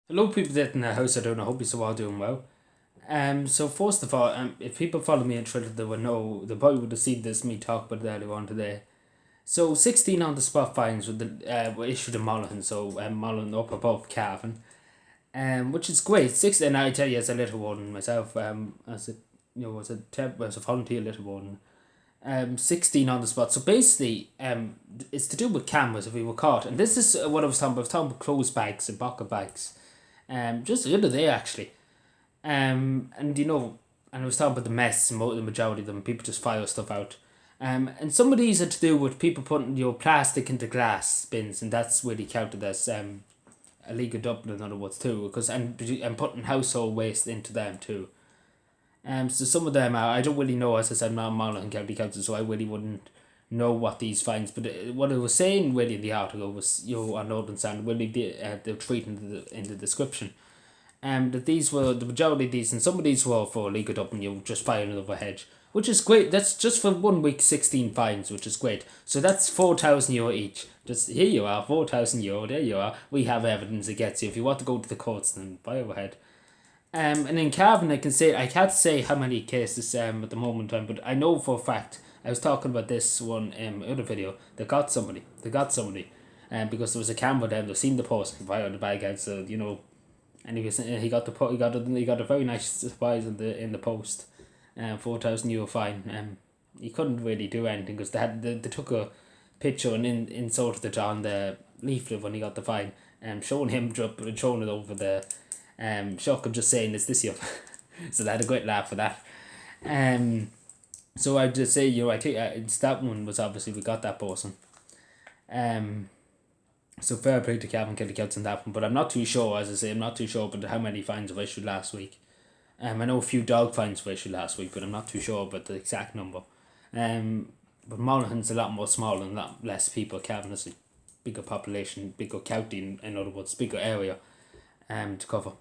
Hello, people that in the house. I don't know. Hope you're all doing well. So first of all, if people follow me on Twitter, they would know. They probably would have seen this me talk about it earlier on today. So 16 on the spot fines with the were issued in Monaghan. So Monaghan up above Cavan, which is great. 16, and I tell you, as a little one myself, as a as a volunteer little one, 16 on the spot. So basically, it's to do with cameras if we were caught, and this is what I was talking about. I was talking about clothes bags and pocket bags. Just the other day actually. And and I was talking about the mess, and the majority of them, people just fire stuff out. And some of these are to do with people putting plastic into glass bins, and that's really counted as illegal dumping in other words too, because and putting household waste into them too. So some of them are, I don't really know, as I said, I'm not Monaghan County Council, so I really wouldn't know what these fines. But what I was saying really in the article was, on Northern Sound, really the tweet in the description that these were the majority of these, and some of these were for illegal up, and you just firing over hedge, which is great. That's just for 1 week, 16 fines, which is great. So that's €4,000 each. Just here you are, €4,000. There you are. We have evidence it gets you. If you want to go to the courts, then fire overhead. And in Cavan, I can't say how many cases at the moment, but I know for a fact. I was talking about this one other video. They got somebody. Because there was a camera down. They seen the post fire the bag out. So and he got a very nice surprise in the post, €4,000 fine. He couldn't really do anything because they took a picture and inserted it on the leaflet when he got the fine, showing him showing it over the shock of just saying, "Is this you?" So they had a great laugh for that. So I'd just say, I think that one was obviously we got that person. So fair play to Calvin Killicouts on that one, but I'm not too sure, as I say, I'm not too sure about how many fines were issued last week. I know a few dog fines were issued last week, but I'm not too sure about the exact number. But Monaghan's a lot more smaller and a lot less people. Calvin has a bigger population, bigger county, in other words, bigger area to cover.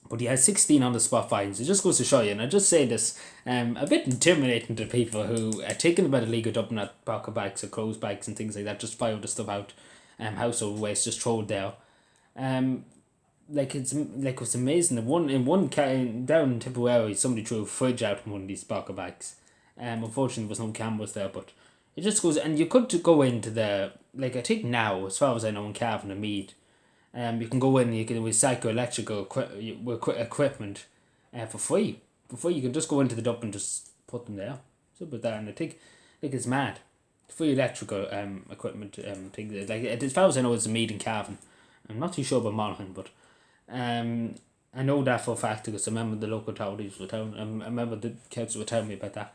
But yeah, 16 on the spot fines. It just goes to show you, and I just say this, a bit intimidating to people who are taking about illegal dumping at pocket bags or clothes bags and things like that, just fire the stuff out, household waste, just throw it there. It's amazing. Down in Tipperary, somebody threw a fridge out in one of these pocket bags. Unfortunately, there was no cameras there, but it just goes, and you could go into I think now, as far as I know, in Cavan and Mead, you can go in and you can recycle electrical equipment for free. For free, you can just go into the dump and just put them there. So with that, and I think it's mad. Free electrical equipment things. As far as I know, it's a Mead and Cavan. I'm not too sure about Monaghan, but I know that for a fact because I remember the local authorities were telling. I remember the council were telling me about that.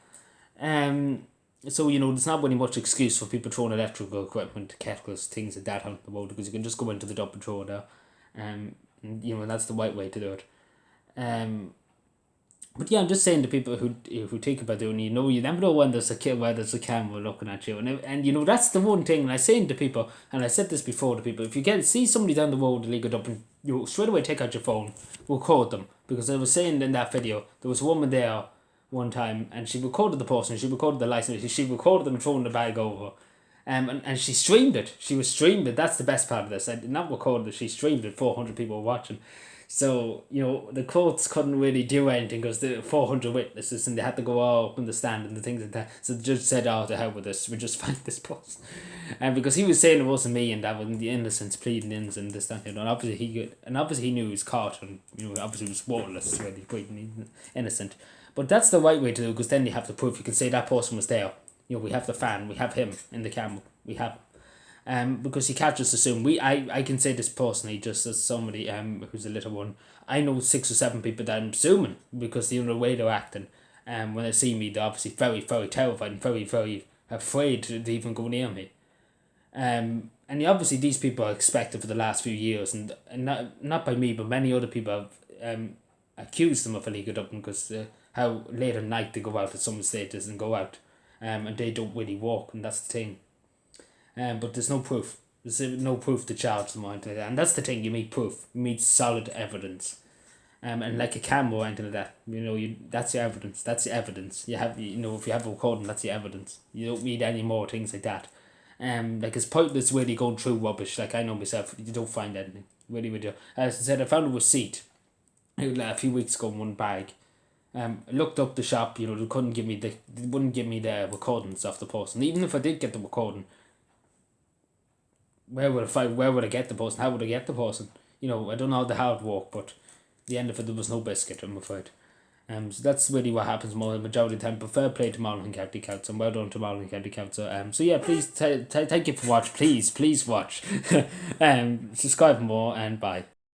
So there's not really much excuse for people throwing electrical equipment, kettles, things like that out the road, because you can just go into the dump and throw it there. And that's the right way to do it. But yeah, I'm just saying to people who think about doing, you never know when there's a kid, where there's a camera looking at you, and that's the one thing. And I saying to people, and I said this before to people, if you see somebody down the road illegal dumping, you straight away take out your phone, record them, because I was saying in that video there was a woman there one time, and she recorded the person, she recorded the license, she recorded them throwing the bag over, and she streamed it. She was streamed it. That's the best part of this. I did not record it. She streamed it. 400 people were watching. So the courts couldn't really do anything because the 400 witnesses, and they had to go all up in the stand and the things like that. So the judge said, "Oh, to hell with this. We just find this person," and because he was saying it wasn't me, and that was the innocence pleading ins and this that, and obviously he knew he was caught, and obviously he was waterless, really pleading innocent. But that's the right way to do, because then you have the proof. You can say that person was there. We have the fan. We have him in the camera. We have. Because you can't just assume. I can say this personally, just as somebody who's a little one. I know 6 or 7 people that I'm assuming, because the way they're acting. When they see me, they're obviously very, very terrified and very, very afraid to even go near me. And obviously these people are expected for the last few years, and not by me, but many other people have accused them of illegal dumping, because how late at night they go out at some stages and go out, and they don't really walk, and that's the thing. But there's no proof. There's no proof to charge them or anything like that. And that's the thing, you need proof. You need solid evidence. And like a camera or anything like that, that's your evidence. That's your evidence. You have, if you have a recording, that's your evidence. You don't need any more things like that. Like it's pointless really going through rubbish. Like I know myself, you don't find anything. Really, really. As I said, I found a receipt a few weeks ago in one bag. I looked up the shop. They wouldn't give me the recordings of the post. And even if I did get the recording, where would I get the person? How would I get the person? I don't know how the work, but at the end of it, there was no biscuit, I'm afraid. So that's really what happens more the majority of the time. But fair play to Monaghan County Council, and well done to Monaghan County Council. So yeah, please thank you for watching. Please watch. Subscribe for more, and bye.